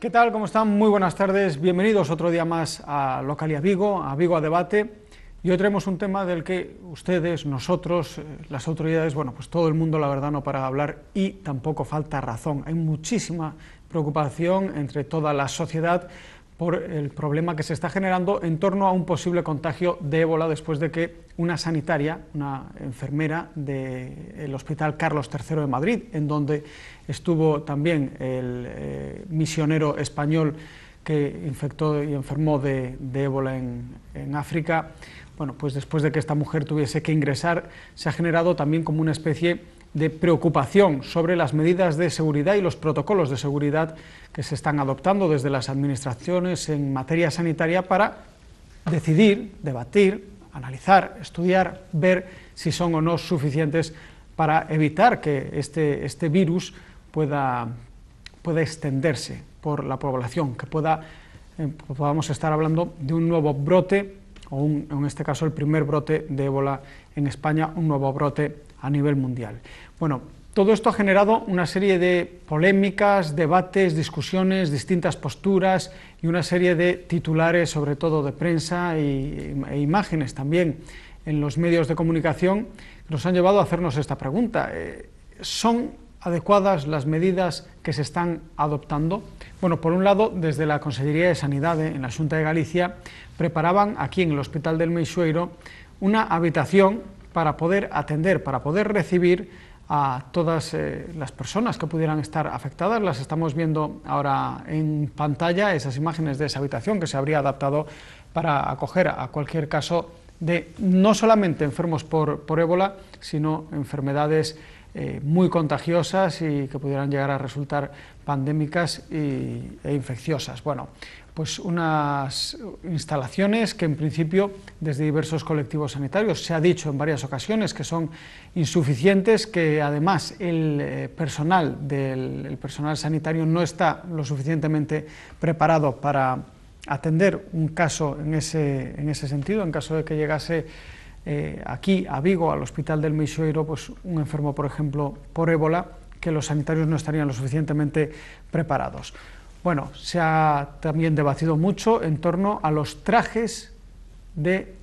¿Qué tal? ¿Cómo están? Muy buenas tardes. Bienvenidos otro día más a Localia Vigo a Debate. Y hoy traemos un tema del que ustedes, nosotros, las autoridades, bueno, pues todo el mundo, la verdad, no para de hablar y tampoco falta razón. Hay muchísima preocupación entre toda la sociedad por el problema que se está generando en torno a un posible contagio de ébola después de que una sanitaria, una enfermera del Hospital Carlos III de Madrid, en donde estuvo también el misionero español que infectó y enfermó de ébola en África, bueno, pues después de que esta mujer tuviese que ingresar, se ha generado también como una especie de preocupación sobre las medidas de seguridad y los protocolos de seguridad que se están adoptando desde las administraciones en materia sanitaria para decidir, debatir, analizar, estudiar, ver si son o no suficientes para evitar que este virus pueda extenderse por la población, que podamos estar hablando de un nuevo brote, o en este caso el primer brote de ébola en España, un nuevo brote a nivel mundial. Bueno, todo esto ha generado una serie de polémicas, debates, discusiones, distintas posturas y una serie de titulares, sobre todo de prensa e imágenes también en los medios de comunicación, que nos han llevado a hacernos esta pregunta. ¿Son adecuadas las medidas que se están adoptando? Bueno, por un lado, desde la Consellería de Sanidad en la Xunta de Galicia preparaban aquí en el Hospital del Meixueiro una habitación para poder atender, para poder recibir a todas las personas que pudieran estar afectadas. Las estamos viendo ahora en pantalla, esas imágenes de esa habitación que se habría adaptado para acoger a cualquier caso de no solamente enfermos por ébola, sino enfermedades muy contagiosas y que pudieran llegar a resultar pandémicas e infecciosas. Bueno, pues unas instalaciones que en principio desde diversos colectivos sanitarios se ha dicho en varias ocasiones que son insuficientes, que además el personal sanitario no está lo suficientemente preparado para atender un caso en ese sentido, en caso de que llegase aquí a Vigo, al Hospital del Meixueiro, pues un enfermo, por ejemplo, por ébola, que los sanitarios no estarían lo suficientemente preparados. Bueno, se ha también debatido mucho en torno a los trajes de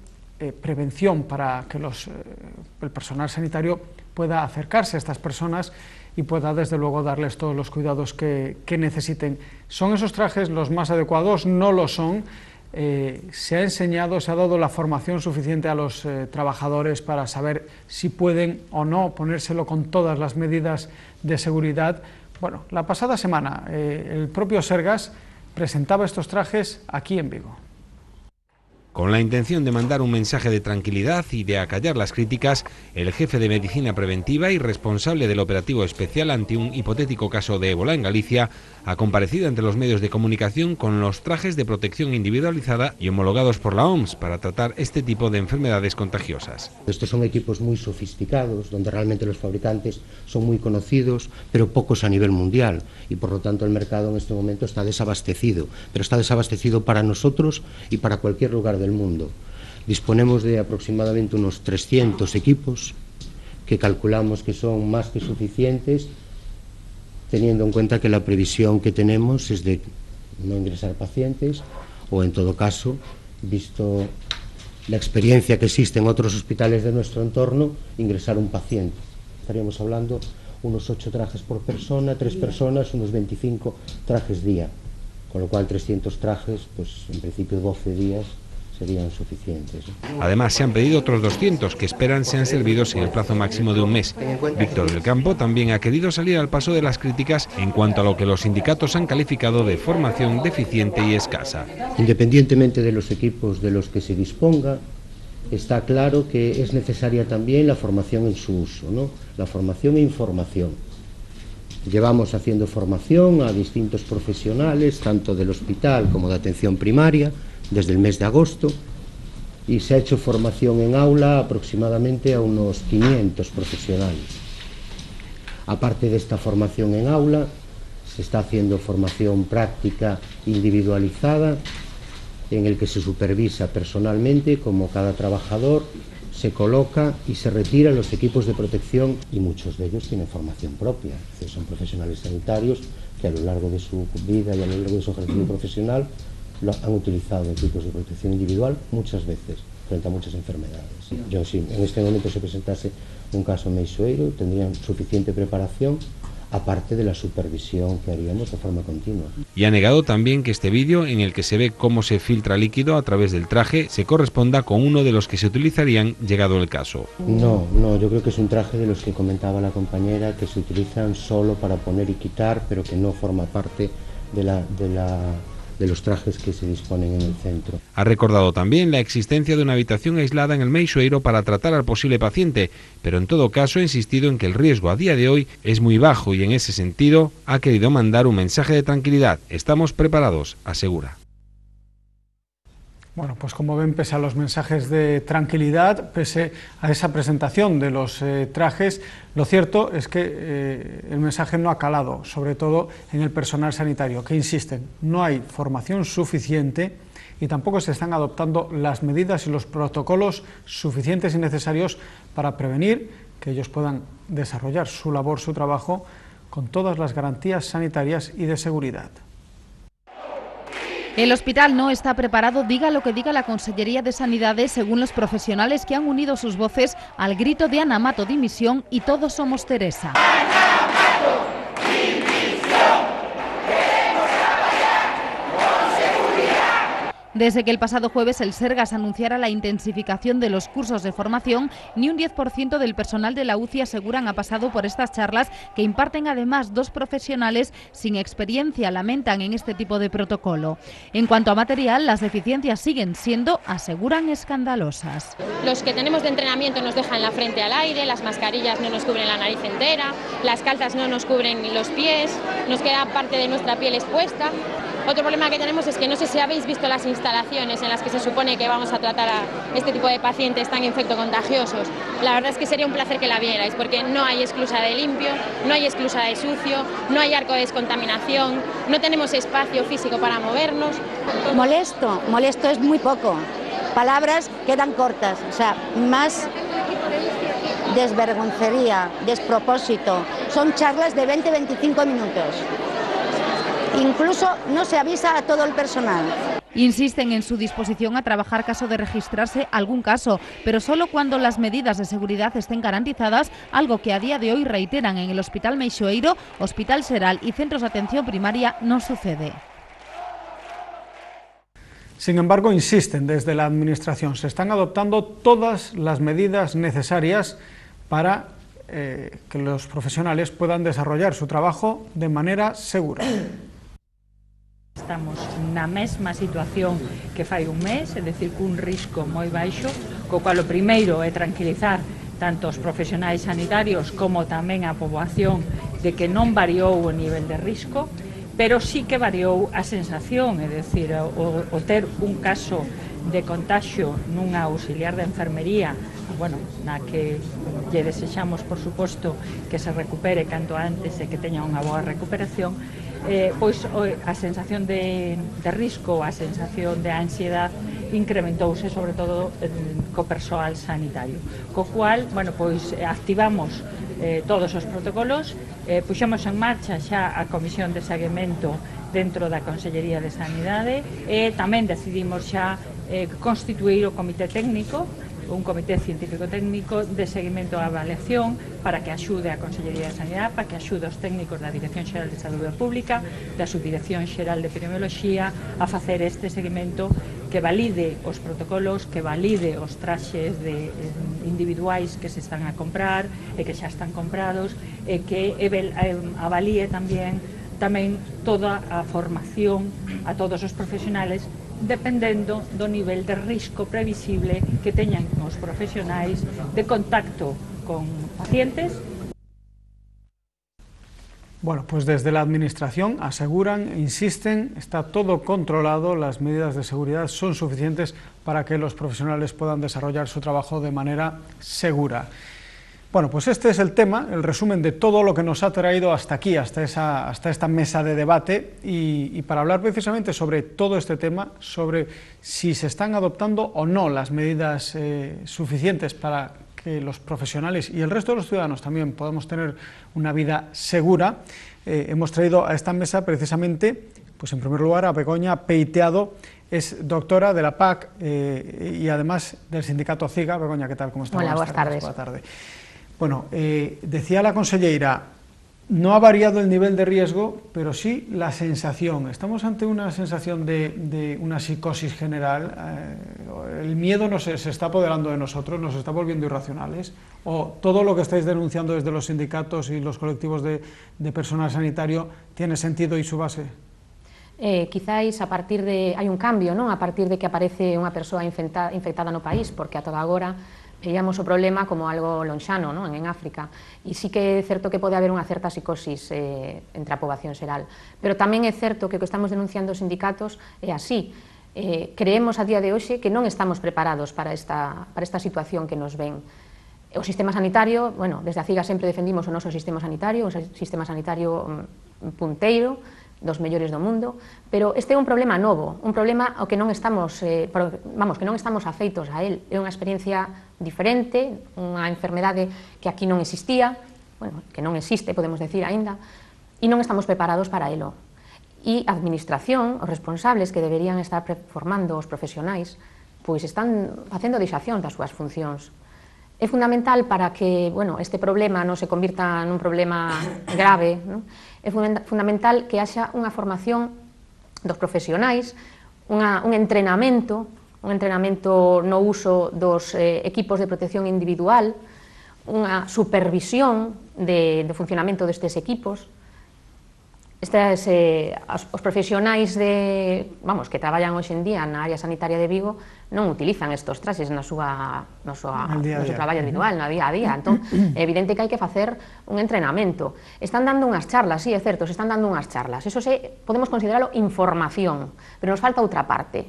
prevención para que el personal sanitario pueda acercarse a estas personas y pueda desde luego darles todos los cuidados que necesiten. ¿Son esos trajes los más adecuados? No lo son. Se ha enseñado, se ha dado la formación suficiente a los trabajadores para saber si pueden o no ponérselo con todas las medidas de seguridad. Bueno, la pasada semana el propio Sergas presentaba estos trajes aquí en Vigo. Con la intención de mandar un mensaje de tranquilidad y de acallar las críticas, el jefe de Medicina Preventiva y responsable del operativo especial ante un hipotético caso de ébola en Galicia ha comparecido ante los medios de comunicación con los trajes de protección individualizada y homologados por la OMS para tratar este tipo de enfermedades contagiosas. Estos son equipos muy sofisticados, donde realmente los fabricantes son muy conocidos, pero pocos a nivel mundial, y por lo tanto el mercado en este momento está desabastecido, pero está desabastecido para nosotros y para cualquier lugar del mundo. Disponemos de aproximadamente unos 300 equipos que calculamos que son más que suficientes, teniendo en cuenta que la previsión que tenemos es de no ingresar pacientes o, en todo caso, visto la experiencia que existe en otros hospitales de nuestro entorno, ingresar un paciente. Estaríamos hablando unos 8 trajes por persona, 3 personas, unos 25 trajes día, con lo cual 300 trajes, pues en principio 12 días serían suficientes. Además, se han pedido otros 200 que esperan sean servidos en el plazo máximo de un mes. Víctor del Campo también ha querido salir al paso de las críticas en cuanto a lo que los sindicatos han calificado de formación deficiente y escasa. Independientemente de los equipos de los que se disponga, está claro que es necesaria también la formación en su uso, ¿no? La formación e información. Llevamos haciendo formación a distintos profesionales, tanto del hospital como de atención primaria, desde el mes de agosto, y se ha hecho formación en aula aproximadamente a unos 500 profesionales. Aparte de esta formación en aula, se está haciendo formación práctica individualizada, en el que se supervisa personalmente cómo cada trabajador se coloca y se retira los equipos de protección, y muchos de ellos tienen formación propia, es decir, son profesionales sanitarios que a lo largo de su vida y a lo largo de su ejercicio profesional han utilizado equipos de protección individual muchas veces frente a muchas enfermedades. Yo, si en este momento se presentase un caso en Meixoeiro, tendrían suficiente preparación, aparte de la supervisión que haríamos de forma continua. Y ha negado también que este vídeo, en el que se ve cómo se filtra líquido a través del traje, se corresponda con uno de los que se utilizarían llegado el caso. No, yo creo que es un traje de los que comentaba la compañera, que se utilizan solo para poner y quitar, pero que no forma parte de los trajes que se disponen en el centro. Ha recordado también la existencia de una habitación aislada en el Meixoeiro para tratar al posible paciente, pero en todo caso ha insistido en que el riesgo a día de hoy es muy bajo y en ese sentido ha querido mandar un mensaje de tranquilidad. Estamos preparados, asegura. Bueno, pues como ven, pese a los mensajes de tranquilidad, pese a esa presentación de los trajes, lo cierto es que el mensaje no ha calado, sobre todo en el personal sanitario, que insisten, no hay formación suficiente y tampoco se están adoptando las medidas y los protocolos suficientes y necesarios para prevenir que ellos puedan desarrollar su labor, su trabajo, con todas las garantías sanitarias y de seguridad. El hospital no está preparado, diga lo que diga la Consellería de Sanidades, según los profesionales que han unido sus voces al grito de Ana Mato dimisión y todos somos Teresa. Desde que el pasado jueves el Sergas anunciara la intensificación de los cursos de formación, ni un 10% del personal de la UCI aseguran ha pasado por estas charlas, que imparten además 2 profesionales sin experiencia, lamentan, en este tipo de protocolo. En cuanto a material, las deficiencias siguen siendo, aseguran, escandalosas. Los que tenemos de entrenamiento nos dejan la frente al aire, las mascarillas no nos cubren la nariz entera, las calzas no nos cubren ni los pies, nos queda parte de nuestra piel expuesta. Otro problema que tenemos es que no sé si habéis visto las instalaciones en las que se supone que vamos a tratar a este tipo de pacientes tan infectocontagiosos. La verdad es que sería un placer que la vierais, porque no hay esclusa de limpio, no hay esclusa de sucio, no hay arco de descontaminación, no tenemos espacio físico para movernos. Molesto es muy poco. Palabras quedan cortas, o sea, más desvergoncería, despropósito. Son charlas de 20-25 minutos. Incluso no se avisa a todo el personal. Insisten en su disposición a trabajar caso de registrarse algún caso, pero solo cuando las medidas de seguridad estén garantizadas, algo que a día de hoy reiteran en el Hospital Meixoeiro, Hospital Xeral y centros de atención primaria no sucede. Sin embargo, insisten desde la Administración, se están adoptando todas las medidas necesarias para que los profesionales puedan desarrollar su trabajo de manera segura. Estamos na mesma situación que fai un mes, é dicir, cun risco moi baixo, co cual o primeiro é tranquilizar tanto os profesionais sanitarios como tamén a poboación de que non variou o nivel de risco, pero sí que variou a sensación, é dicir, o ter un caso de contagio nunha auxiliar de enfermería, bueno, na que lle desexamos, por suposto, que se recupere canto antes e que teña unha boa recuperación, pois a sensación de risco, a sensación de ansiedade incrementouse, sobre todo co persoal sanitario, co cual, bueno, pois activamos todos os protocolos, puxemos en marcha xa a comisión de seguimento dentro da Consellería de Sanidade e tamén decidimos xa constituir o comité técnico, un comité científico-técnico de seguimento e avaliación para que axude a Consellería de Sanidade, para que axude os técnicos da Dirección Xeral de Saúde Pública, da Subdirección Xeral de Epidemioloxía, a facer este seguimento que valide os protocolos, que valide os traxes individuais que se están a comprar e que xa están comprados, e que avalíe tamén toda a formación a todos os profesionales, dependendo do nivel de risco previsible que teñan os profesionais de contacto con pacientes. Bueno, pues desde la Administración aseguran, insisten, está todo controlado, las medidas de seguridad son suficientes para que los profesionales puedan desarrollar su trabajo de manera segura. Bueno, pues este es el tema, el resumen de todo lo que nos ha traído hasta aquí, hasta esta mesa de debate, y para hablar precisamente sobre todo este tema, sobre si se están adoptando o no las medidas suficientes para que los profesionales y el resto de los ciudadanos también podamos tener una vida segura, hemos traído a esta mesa precisamente, pues en primer lugar, a Begoña Peiteado. Es doctora de la PAC y además del sindicato CIGA. Begoña, ¿qué tal? ¿Cómo está? Hola, buenas tardes. Buenas tardes. Bueno, decía la conselleira, no ha variado el nivel de riesgo, pero sí la sensación. Estamos ante una sensación de una psicosis general. El miedo se está apoderando de nosotros, nos está volviendo irracionales. O todo lo que estáis denunciando desde los sindicatos y los colectivos de personal sanitario tiene sentido y su base. Quizáis hai un cambio, non? A partir de que aparece unha persoa infectada no país, porque ata agora veíamos o problema como algo lonxano, non? En África, e sí que é certo que pode haber unha certa psicosis entre a poboación xeral, pero tamén é certo que o que estamos denunciando os sindicatos é así. Creemos a día de hoxe que non estamos preparados para esta situación que nos ven. O sistema sanitario, bueno, desde a CIGA sempre defendimos o noso sistema sanitario, un sistema sanitario punteiro, dos mellores do mundo, pero este é un problema novo, un problema ao que non estamos, que non estamos afeitos a él. É unha experiencia diferente, unha enfermedade que aquí non existía, bueno, que non existe, podemos decir aínda, e non estamos preparados para elo. E a administración, os responsables que deberían estar formando os profesionais, pois están facendo deixación das súas funcións. É fundamental para que, bueno, este problema non se convirta nun problema grave, non? É fundamental que haxa unha formación dos profesionais, un entrenamento no uso dos equipos de protección individual, unha supervisión do funcionamento destes equipos. Os profesionais que traballan hoxe en día na área sanitaria de Vigo non utilizan estes traxes no seu traballo habitual, no día a día. Entón, é evidente que hai que facer un entrenamento. Están dando unhas charlas, sí, é certo, se están dando unhas charlas. Eso podemos consideralo información, pero nos falta outra parte,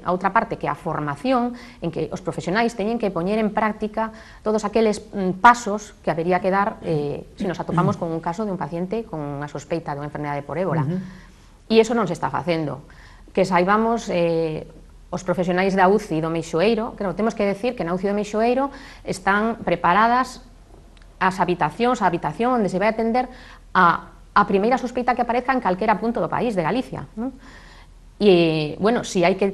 que é a formación en que os profesionais teñen que poñer en práctica todos aqueles pasos que habería que dar se nos atopamos con un caso de un paciente con unha sospeita dunha enfermedade por ébola. E iso non se está facendo. Que saibamos, os profesionais da UCI do Meixoeiro, claro, temos que decir que na UCI do Meixoeiro están preparadas as habitacións, a habitación onde se vai atender a primeira sospeita que aparezca en calquera punto do país, de Galicia. E, bueno, si hai que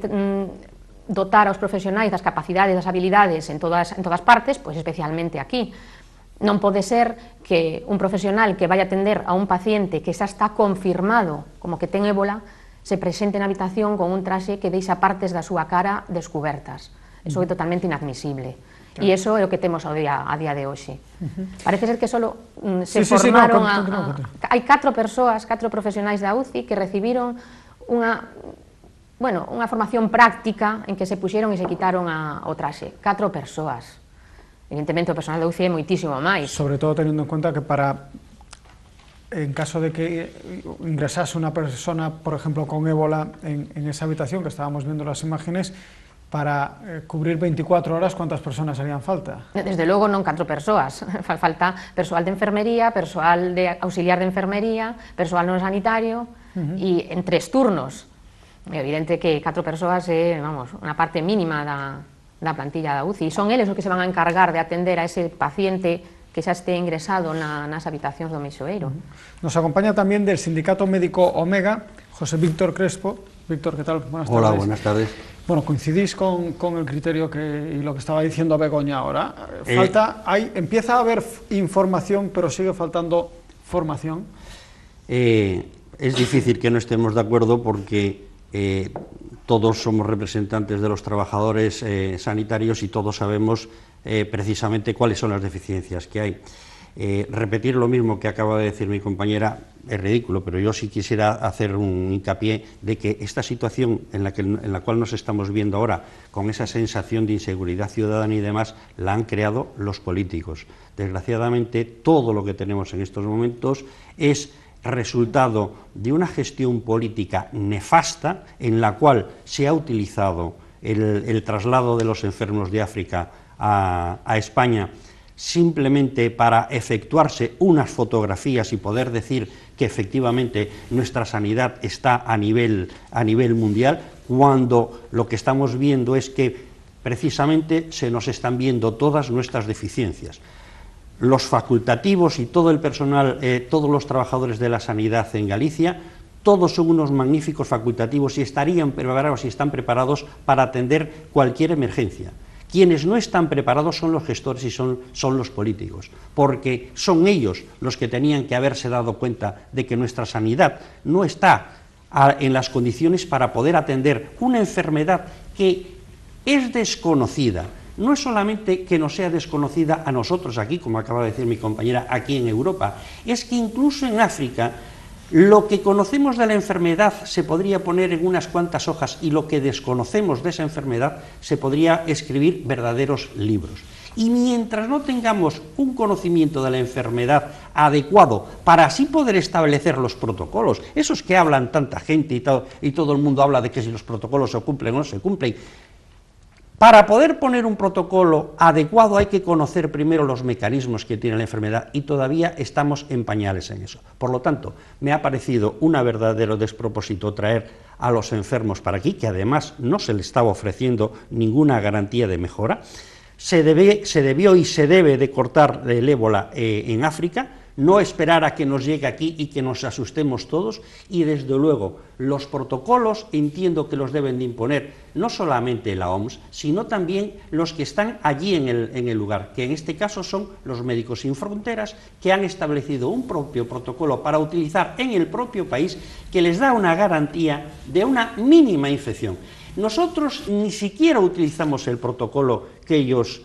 dotar aos profesionais das capacidades, das habilidades en todas partes, pois especialmente aquí. Non pode ser que un profesional que vai atender a un paciente que xa está confirmado como que ten ébola se presente na habitación con un traxe que deixa partes da súa cara descubertas. Iso é totalmente inadmisible. E iso é o que temos a día de hoxe. Parece ser que só se formaron... Hai 4 persoas, 4 profesionais da UCI que recibiron unha formación práctica en que se puxeron e se quitaron o traxe. 4 persoas. Evidentemente o personal da UCI é moitísimo máis. Sobre todo teniendo en cuenta que en caso de que ingresase unha persona, por ejemplo, con ébola en esa habitación, que estábamos viendo las imágenes, para cubrir 24 horas, ¿cuántas personas harían falta? Desde logo non 4 persoas, falta persoal de enfermería, persoal de auxiliar de enfermería, persoal non sanitario, e en 3 turnos. É evidente que 4 persoas é, unha parte mínima da plantilla da UCI, e son eles os que se van a encargar de atender a ese paciente que xa este ingresado nas habitacións do Meixoeiro. Nos acompaña tamén del Sindicato Médico Omega, José Víctor Crespo. Víctor, ¿qué tal? Buenas tardes. Hola, buenas tardes. Bueno, coincidís con el criterio y lo que estaba diciendo Begoña ahora. Empieza a haber información, pero sigue faltando formación. Es difícil que no estemos de acuerdo porque todos somos representantes de los trabajadores sanitarios y todos sabemos precisamente cuáles son las deficiencias que hay. Repetir lo mismo que acaba de decir mi compañera es ridículo, pero yo sí quisiera hacer un hincapié de que esta situación en la cual nos estamos viendo ahora, con esa sensación de inseguridad ciudadana y demás, la han creado los políticos. Desgraciadamente, todo lo que tenemos en estos momentos es resultado de una gestión política nefasta en la cual se ha utilizado el traslado de los enfermos de África a España simplemente para efectuarse unas fotografías y poder decir que efectivamente nuestra sanidad está a nivel mundial, cuando lo que estamos viendo es que precisamente se nos están viendo todas nuestras deficiencias. Los facultativos y todo el personal, todos los trabajadores de la sanidad en Galicia, todos son unos magníficos facultativos y estarían preparados y están preparados para atender cualquier emergencia. Quienes no están preparados son los gestores y son los políticos, porque son ellos los que tenían que haberse dado cuenta de que nuestra sanidad no está en las condiciones para poder atender una enfermedad que es desconocida. No es solamente que nos sea desconocida a nosotros aquí, como acaba de decir mi compañera, aquí en Europa, es que incluso en África lo que conocemos de la enfermedad se podría poner en unas cuantas hojas y lo que desconocemos de esa enfermedad se podría escribir verdaderos libros. Y mientras no tengamos un conocimiento de la enfermedad adecuado para así poder establecer los protocolos, esos que hablan tanta gente y todo el mundo habla de que si los protocolos se cumplen o no se cumplen, para poder poner un protocolo adecuado hay que conocer primero los mecanismos que tiene la enfermedad y todavía estamos en pañales en eso. Por lo tanto, me ha parecido un verdadero despropósito traer a los enfermos para aquí, que además no se les estaba ofreciendo ninguna garantía de mejora. Se debió y se debe de cortar el ébola en África, no esperar a que nos llegue aquí y que nos asustemos todos, y desde luego los protocolos entiendo que los deben de imponer no solamente la OMS, sino también los que están allí en el lugar, que en este caso son los Médicos Sin Fronteras, que han establecido un propio protocolo para utilizar en el propio país que les da una garantía de una mínima infección. Nosotros ni siquiera utilizamos el protocolo que ellos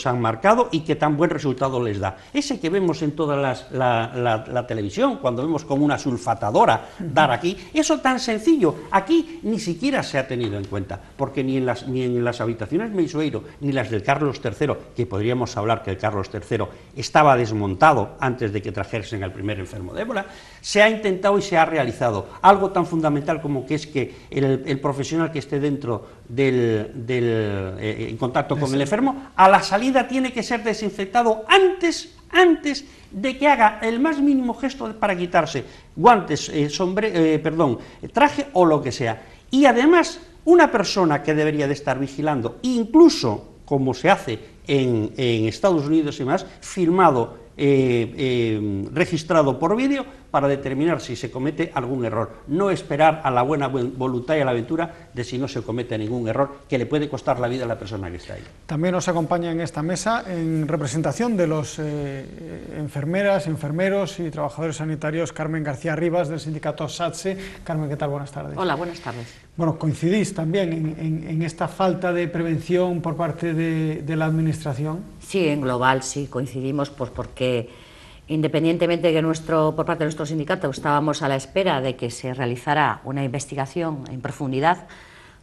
han marcado y que tan buen resultado les da. Ese que vemos en toda la televisión, cuando vemos como una sulfatadora dar aquí, eso tan sencillo, aquí ni siquiera se ha tenido en cuenta, porque ni en las habitaciones Meixoeiro, ni las del Carlos III, que podríamos hablar que el Carlos III estaba desmontado antes de que trajesen al primer enfermo de ébola, se ha intentado y se ha realizado algo tan fundamental como que es que el profesional que esté dentro en contacto con el enfermo, a la salida tiene que ser desinfectado antes de que haga el más mínimo gesto para quitarse guantes, traje o lo que sea. Y además, una persona que debería de estar vigilando, incluso como se hace en Estados Unidos y más, filmado, registrado por vídeo para determinar si se comete algún error, no esperar a la buena voluntad y a la aventura de si no se comete ningún error que le puede costar la vida a la persona que está ahí. También nos acompaña en esta mesa, en representación de los enfermeras, enfermeros y trabajadores sanitarios, Carmen García Rivas, del sindicato SATSE. Carmen, ¿qué tal? Buenas tardes. Hola, buenas tardes. Bueno, coincidís también en esta falta de prevención por parte de la Administración. Sí, en global sí coincidimos, pues porque independientemente de que por parte de nuestro sindicato estábamos a la espera de que se realizara una investigación en profundidad,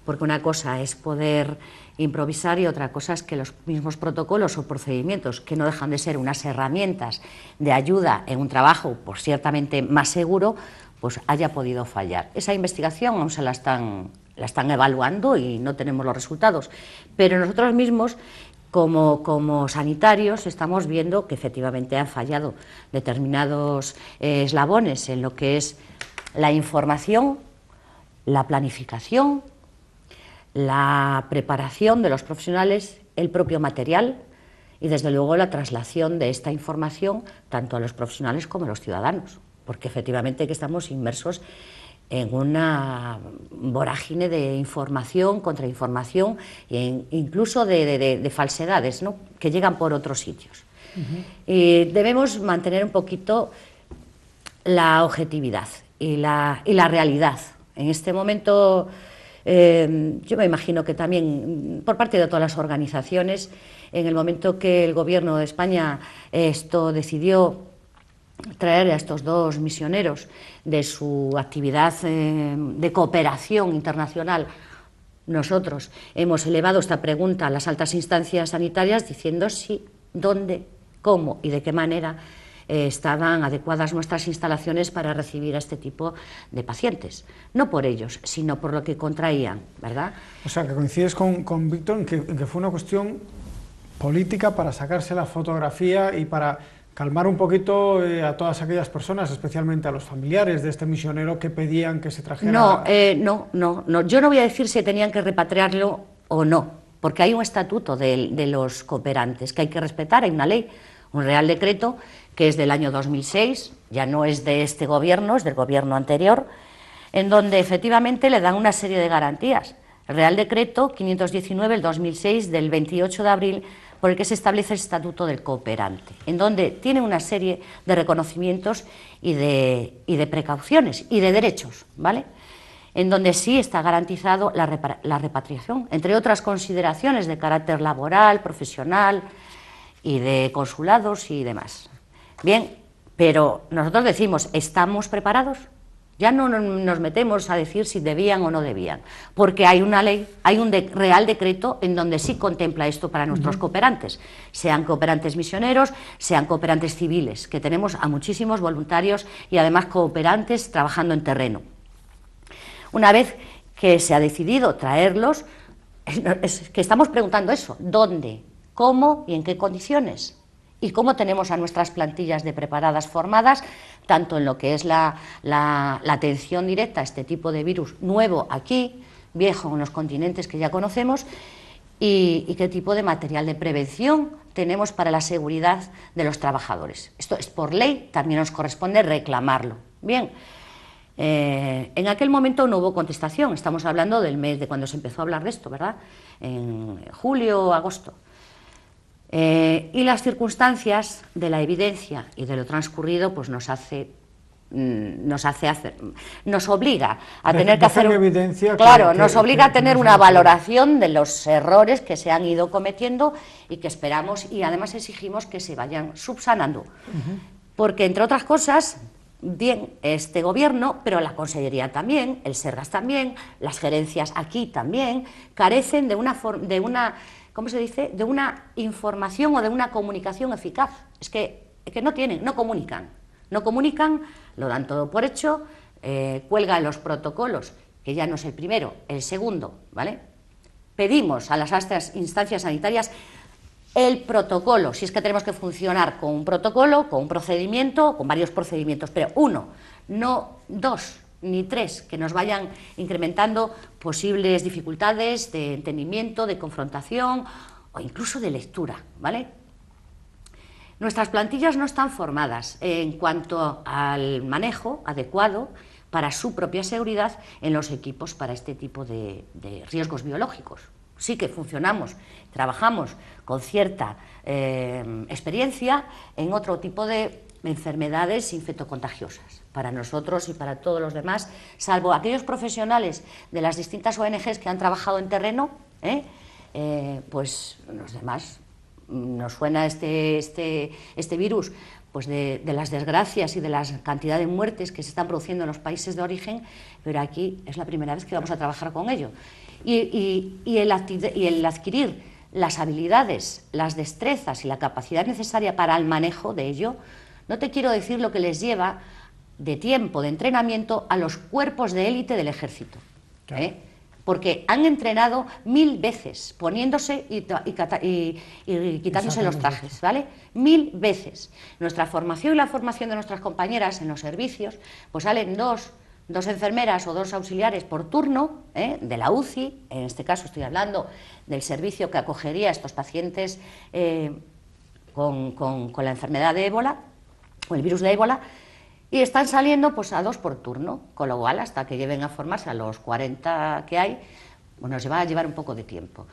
porque una cosa es poder improvisar y otra cosa es que los mismos protocolos o procedimientos, que no dejan de ser unas herramientas de ayuda en un trabajo pues ciertamente más seguro, pues haya podido fallar. Esa investigación aún se la están evaluando y no tenemos los resultados, pero nosotros mismos como sanitarios estamos viendo que efectivamente han fallado determinados eslabones en lo que es la información, la planificación, la preparación de los profesionales, el propio material y desde luego la traslación de esta información tanto a los profesionales como a los ciudadanos, porque efectivamente que estamos inmersos en una vorágine de información, contrainformación e incluso de falsedades, ¿no?, que llegan por otros sitios. Y debemos mantener un poquito la objetividad y la realidad. En este momento, yo me imagino que también por parte de todas las organizaciones, en el momento que el Gobierno de España decidió traer a estos dos misioneros de su actividad de cooperación internacional, nosotros hemos elevado esta pregunta a las altas instancias sanitarias diciendo si, dónde, cómo y de qué manera estaban adecuadas nuestras instalaciones para recibir a este tipo de pacientes. No por ellos, sino por lo que contraían, ¿verdad? O sea, que coincides con Víctor en que fue una cuestión política, para sacarse la fotografía y para calmar un poquito a todas aquellas personas, especialmente a los familiares de este misionero que pedían que se trajera... No, yo no voy a decir si tenían que repatriarlo o no, porque hay un estatuto de los cooperantes que hay que respetar, hay una ley, un Real Decreto, que es del año 2006, ya no es de este gobierno, es del gobierno anterior, en donde efectivamente le dan una serie de garantías. El Real Decreto 519, el 2006, del 28 de abril, por el que se establece el Estatuto del Cooperante, en donde tiene una serie de reconocimientos y de precauciones y de derechos, ¿vale? En donde sí está garantizado la repatriación, entre otras consideraciones de carácter laboral, profesional y de consulados y demás. Bien, pero nosotros decimos, ¿estamos preparados? Ya no nos metemos a decir si debían o no debían, porque hay una ley, hay un Real Decreto en donde sí contempla esto para nuestros cooperantes, sean cooperantes misioneros, sean cooperantes civiles, que tenemos a muchísimos voluntarios y además cooperantes trabajando en terreno. Una vez que se ha decidido traerlos, es que estamos preguntando eso, ¿dónde, cómo y en qué condiciones? Y cómo tenemos a nuestras plantillas de preparadas formadas, tanto en lo que es la atención directa a este tipo de virus nuevo aquí, viejo en los continentes que ya conocemos, y qué tipo de material de prevención tenemos para la seguridad de los trabajadores. Esto es por ley, también nos corresponde reclamarlo. Bien, en aquel momento no hubo contestación, estamos hablando del mes de cuando se empezó a hablar de esto, ¿verdad? En julio o agosto. Y las circunstancias de la evidencia y de lo transcurrido pues nos obliga a tener que hacer evidencia, nos obliga a tener una valoración de los errores que se han ido cometiendo y que esperamos y además exigimos que se vayan subsanando, porque entre otras cosas, bien este gobierno, pero la Consellería también, el Sergas también, las gerencias aquí también carecen de una ¿cómo se dice?, de una información o de una comunicación eficaz. Es que no comunican, lo dan todo por hecho, cuelgan los protocolos, que ya no es el primero, el segundo, ¿vale? Pedimos a las altas instancias sanitarias el protocolo, si es que tenemos que funcionar con un protocolo, con un procedimiento, con varios procedimientos, pero uno, no dos, ni tres, que nos vayan incrementando posibles dificultades de entendimiento, de confrontación o incluso de lectura, ¿vale? Nuestras plantillas no están formadas en cuanto al manejo adecuado para su propia seguridad en los equipos para este tipo de riesgos biológicos. Sí que funcionamos, trabajamos con cierta experiencia en otro tipo de enfermedades infectocontagiosas, para nosotros y para todos los demás, salvo aquellos profesionales de las distintas ONGs que han trabajado en terreno, pues los demás nos suena este virus pues de las desgracias y de la cantidad de muertes que se están produciendo en los países de origen, pero aquí es la primera vez que vamos a trabajar con ello. Y el adquirir las habilidades, las destrezas y la capacidad necesaria para el manejo de ello, no te quiero decir lo que les lleva de tiempo, de entrenamiento a los cuerpos de élite del ejército, porque han entrenado 1000 veces poniéndose y quitándose los trajes, ¿vale? 1000 veces. Nuestra formación y la formación de nuestras compañeras en los servicios, pues salen dos enfermeras o 2 auxiliares por turno, de la UCI, en este caso estoy hablando del servicio que acogería a estos pacientes con la enfermedad de ébola, o el virus de ébola, y están saliendo pues a 2 por turno, con lo cual hasta que lleguen a formarse a los 40 que hay, bueno, nos va a llevar un poco de tiempo.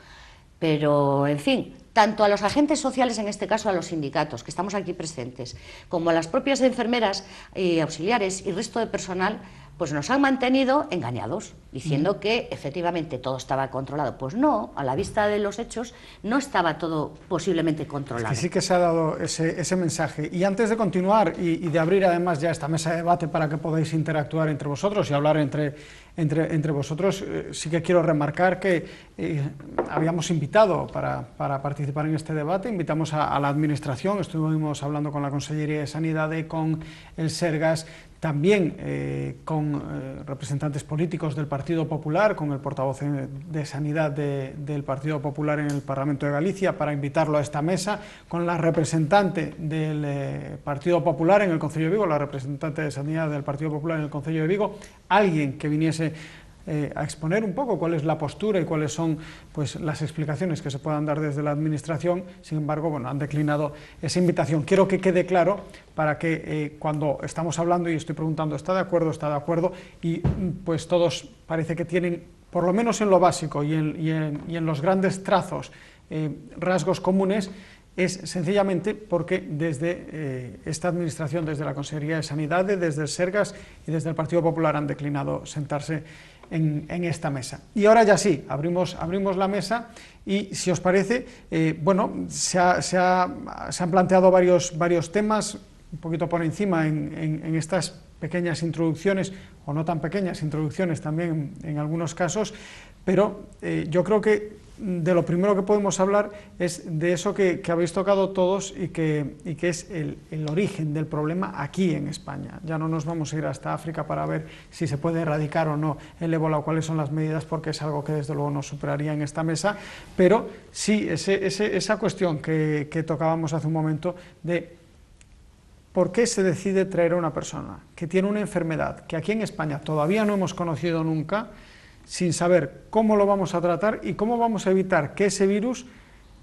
Pero, en fin, tanto a los agentes sociales, en este caso a los sindicatos, que estamos aquí presentes, como a las propias enfermeras y auxiliares y resto de personal, pues nos han mantenido engañados, diciendo que efectivamente todo estaba controlado. Pues no, a la vista de los hechos no estaba todo posiblemente controlado. Es que sí que se ha dado ese mensaje. Y antes de continuar y de abrir además ya esta mesa de debate para que podáis interactuar entre vosotros y hablar entre vosotros, sí que quiero remarcar que habíamos invitado para participar en este debate, invitamos a la Administración, estuvimos hablando con la Consellería de Sanidad y con el Sergas, también con representantes políticos del Partido Popular, con el portavoz de Sanidad del Partido Popular en el Parlamento de Galicia, para invitarlo a esta mesa, con la representante del Partido Popular en el Concello de Vigo, la representante de Sanidad del Partido Popular en el Concello de Vigo, alguien que viniese a exponer un poco cuál es la postura y cuáles son pues las explicaciones que se puedan dar desde la Administración. Sin embargo, bueno, han declinado esa invitación. Quiero que quede claro para que cuando estamos hablando y estoy preguntando ¿está de acuerdo? Y pues todos parece que tienen, por lo menos en lo básico y en los grandes trazos, rasgos comunes, es sencillamente porque desde esta Administración, desde la Consejería de Sanidad, desde el Sergas y desde el Partido Popular han declinado sentarse en esta mesa. Y ahora ya sí, abrimos la mesa y, si os parece, bueno, se han planteado varios temas, un poquito por encima en estas pequeñas introducciones, o no tan pequeñas introducciones también en algunos casos, pero yo creo que de lo primero que podemos hablar es de eso que habéis tocado todos y que es el origen del problema aquí en España. Ya no nos vamos a ir hasta África para ver si se puede erradicar o no el ébola o cuáles son las medidas, porque es algo que desde luego nos superaría en esta mesa, pero sí esa cuestión que tocábamos hace un momento de ¿por qué se decide traer a una persona que tiene una enfermedad que aquí en España todavía no hemos conocido nunca, sin saber cómo lo vamos a tratar y cómo vamos a evitar que ese virus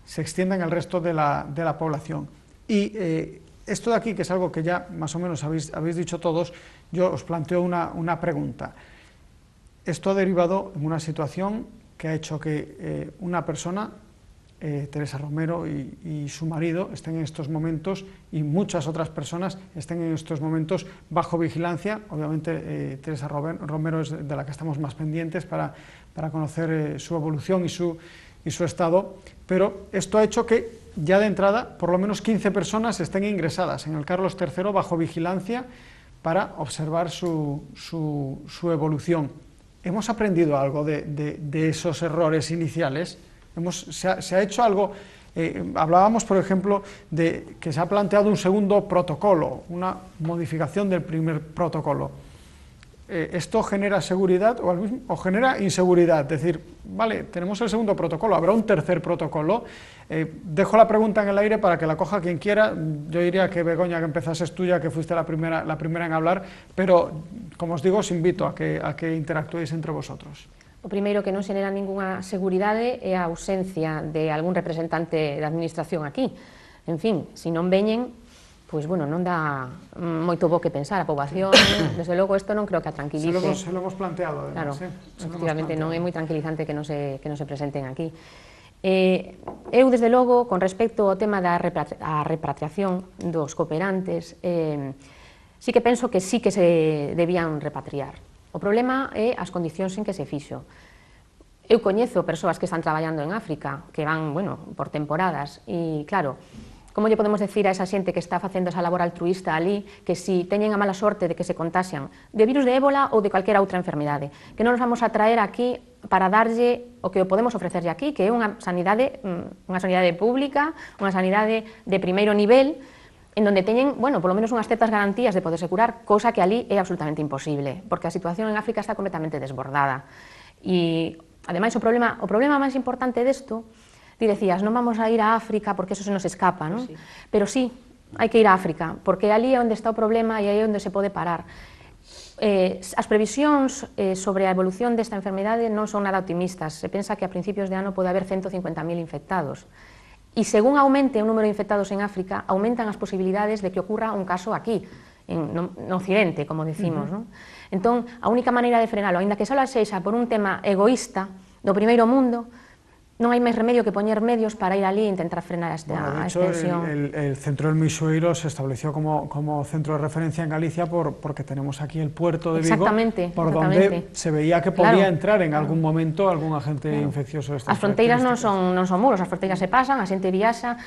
se extienda en el resto de la población? Y esto de aquí, que es algo que ya más o menos habéis dicho todos, yo os planteo una pregunta. Esto ha derivado en una situación que ha hecho que una persona, Teresa Romero y su marido, estén en estos momentos, y muchas otras personas estén en estos momentos bajo vigilancia. Obviamente Teresa Romero es de la que estamos más pendientes para conocer su evolución y su estado, pero esto ha hecho que ya de entrada por lo menos 15 personas estén ingresadas en el Carlos III bajo vigilancia para observar su evolución. ¿Hemos aprendido algo de esos errores iniciales? ¿Se ha hecho algo? Hablábamos, por ejemplo, de que se ha planteado un segundo protocolo, una modificación del primer protocolo. ¿Esto genera seguridad o genera inseguridad? Es decir, vale, tenemos el segundo protocolo, ¿habrá un tercer protocolo? Dejo la pregunta en el aire para que la coja quien quiera. Yo diría que Begoña, que empezases tú, ya que fuiste la primera en hablar, pero, como os digo, os invito a que interactuéis entre vosotros. O primeiro que non xenera ningunha seguridade é a ausencia de algún representante da Administración aquí. En fin, se non veñen, pois, bueno, non dá moito bo que pensar a poboación. Desde logo, isto non creo que a tranquilice. Se lo hemos planteado, además. Claro, efectivamente, non é moi tranquilizante que non se presenten aquí. Eu, desde logo, con respecto ao tema da repatriación dos cooperantes, sí que penso que sí que se debían repatriar. O problema é as condicións en que se fixo. Eu coñezo persoas que están traballando en África, que van, bueno, por temporadas, e claro, como lle podemos decir a esa xente que está facendo esa labor altruista ali, que si teñen a mala sorte de que se contaxian de virus de ébola ou de calquera outra enfermidade, que non nos vamos a traer aquí para darlle o que podemos ofrecerlle aquí, que é unha sanidade pública, unha sanidade de primeiro nivel, en donde teñen, bueno, polo menos unhas certas garantías de poderse curar, cousa que ali é absolutamente imposible, porque a situación en África está completamente desbordada. E, ademais, o problema máis importante desto, ti decías, non vamos a ir a África porque eso se nos escapa, non? Sí. Pero sí, hai que ir a África, porque ali é onde está o problema e aí é onde se pode parar. As previsións sobre a evolución desta enfermedade non son nada optimistas. Se pensa que a principios de ano pode haber 150.000 infectados. E según aumente o número de infectados en África, aumentan as posibilidades de que ocurra un caso aquí, no Occidente, como decimos. Non? Entón, a única maneira de frenalo, aínda que só sexa por un tema egoísta do primeiro mundo, non hai máis remedio que poñer medios para ir ali e intentar frenar esta extensión. El centro del Mixoeiro se estableció como centro de referencia en Galicia porque tenemos aquí el puerto de Vigo, por donde se veía que podía entrar en algún momento algún agente infeccioso. As fronteiras non son muros, as fronteiras se pasan, a xente viaxa,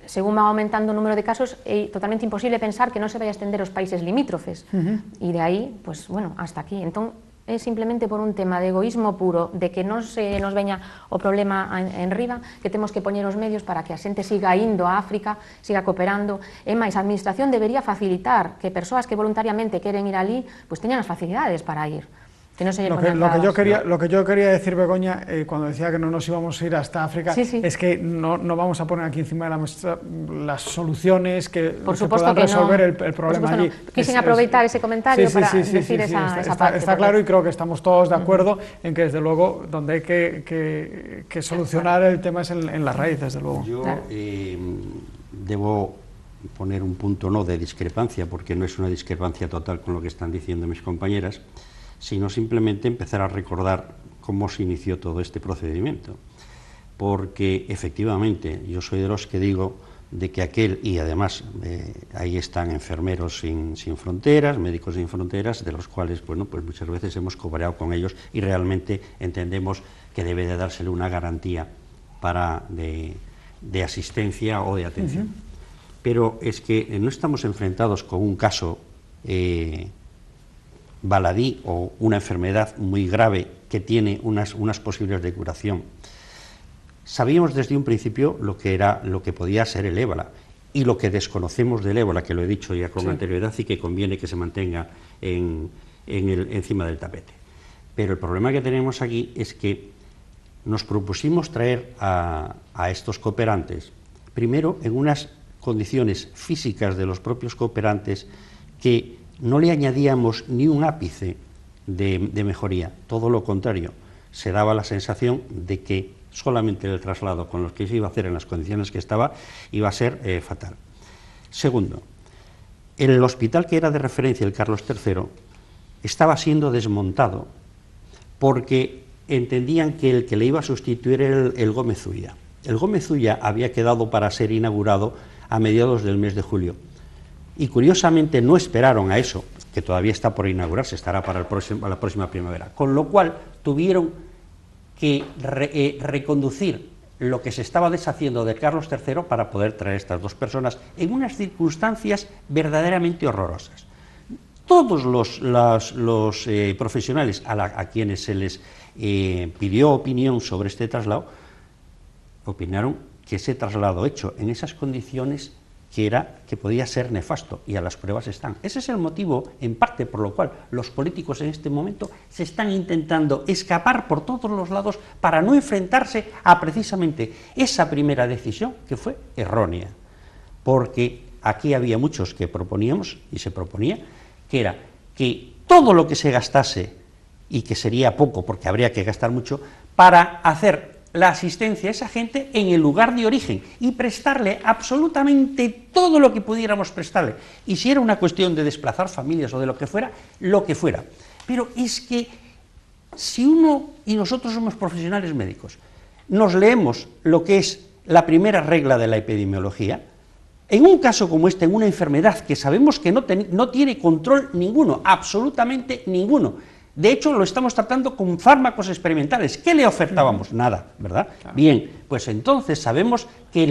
según va aumentando o número de casos, é totalmente imposible pensar que non se vai a estender aos países limítrofes, e de aí, pues, bueno, hasta aquí. Entón, simplemente por un tema de egoísmo puro, de que non se nos veña o problema en riba, que temos que poñer os medios para que a xente siga indo a África, siga cooperando. E máis, a administración debería facilitar que persoas que voluntariamente queren ir ali, pues teñan as facilidades para ir. Que no se lo que yo quería decir, Begoña, cuando decía que no nos íbamos a ir hasta África, es que no vamos a poner aquí encima de la mesa las soluciones que puedan resolver el problema allí. Quise aprovechar ese comentario para decir esa parte. Está claro, y creo que estamos todos de acuerdo en que, desde luego, donde hay que solucionar el tema es en la raíz, desde luego. Yo debo poner un punto de discrepancia, porque no es una discrepancia total con lo que están diciendo mis compañeras, sino simplemente empezar a recordar cómo se inició todo este procedimiento. Porque, efectivamente, yo soy de los que digo de que y además ahí están Enfermeros sin Fronteras, Médicos sin Fronteras, de los cuales, bueno, pues muchas veces hemos cooperado con ellos y realmente entendemos que debe de dársele una garantía de asistencia o de atención. Pero es que no estamos enfrentados con un caso baladí o una enfermedad muy grave que tiene unas posibilidades de curación. Sabíamos desde un principio lo que podía ser el ébola, y lo que desconocemos del ébola, que lo he dicho ya con anterioridad y que conviene que se mantenga encima del tapete. Pero el problema que tenemos aquí es que nos propusimos traer a estos cooperantes, primero en unas condiciones físicas de los propios cooperantes que no le añadíamos ni un ápice de mejoría, todo lo contrario, se daba la sensación de que solamente el traslado con los que se iba a hacer en las condiciones que estaba iba a ser fatal. Segundo, el hospital que era de referencia, el Carlos III, estaba siendo desmontado porque entendían que el que le iba a sustituir era el Gómez Ulla. El Gómez Ulla había quedado para ser inaugurado a mediados del mes de julio. Y curiosamente no esperaron a eso, que todavía está por inaugurarse, estará para la próxima primavera, con lo cual tuvieron que reconducir lo que se estaba deshaciendo de Carlos III para poder traer estas dos personas en unas circunstancias verdaderamente horrorosas. Todos los profesionales a quienes se les pidió opinión sobre este traslado, opinaron que ese traslado hecho en esas condiciones que podía ser nefasto, y a las pruebas están. Ese es el motivo, en parte, por lo cual los políticos en este momento se están intentando escapar por todos los lados para no enfrentarse a precisamente esa primera decisión que fue errónea. Porque aquí había muchos que proponíamos, y se proponía, que era que todo lo que se gastase, y que sería poco porque habría que gastar mucho, para hacer la asistencia a esa gente en el lugar de origen y prestarle absolutamente todo lo que pudiéramos prestarle. Y si era una cuestión de desplazar familias o de lo que fuera, lo que fuera. Pero es que si uno, y nosotros somos profesionales médicos, nos leemos lo que es la primera regla de la epidemiología, en un caso como este, en una enfermedad que sabemos que no tiene control ninguno, absolutamente ninguno. De hecho, lo estamos tratando con fármacos experimentales. ¿Qué le ofertábamos? Nada, ¿verdad? Claro. Bien, pues entonces sabemos que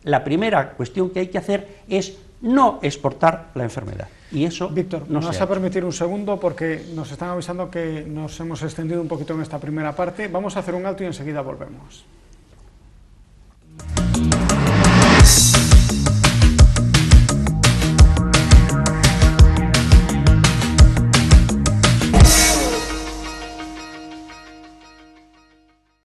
la primera cuestión que hay que hacer es no exportar la enfermedad. Y eso, Víctor, nos vas a permitir un segundo porque nos están avisando que nos hemos extendido un poquito en esta primera parte. Vamos a hacer un alto y enseguida volvemos.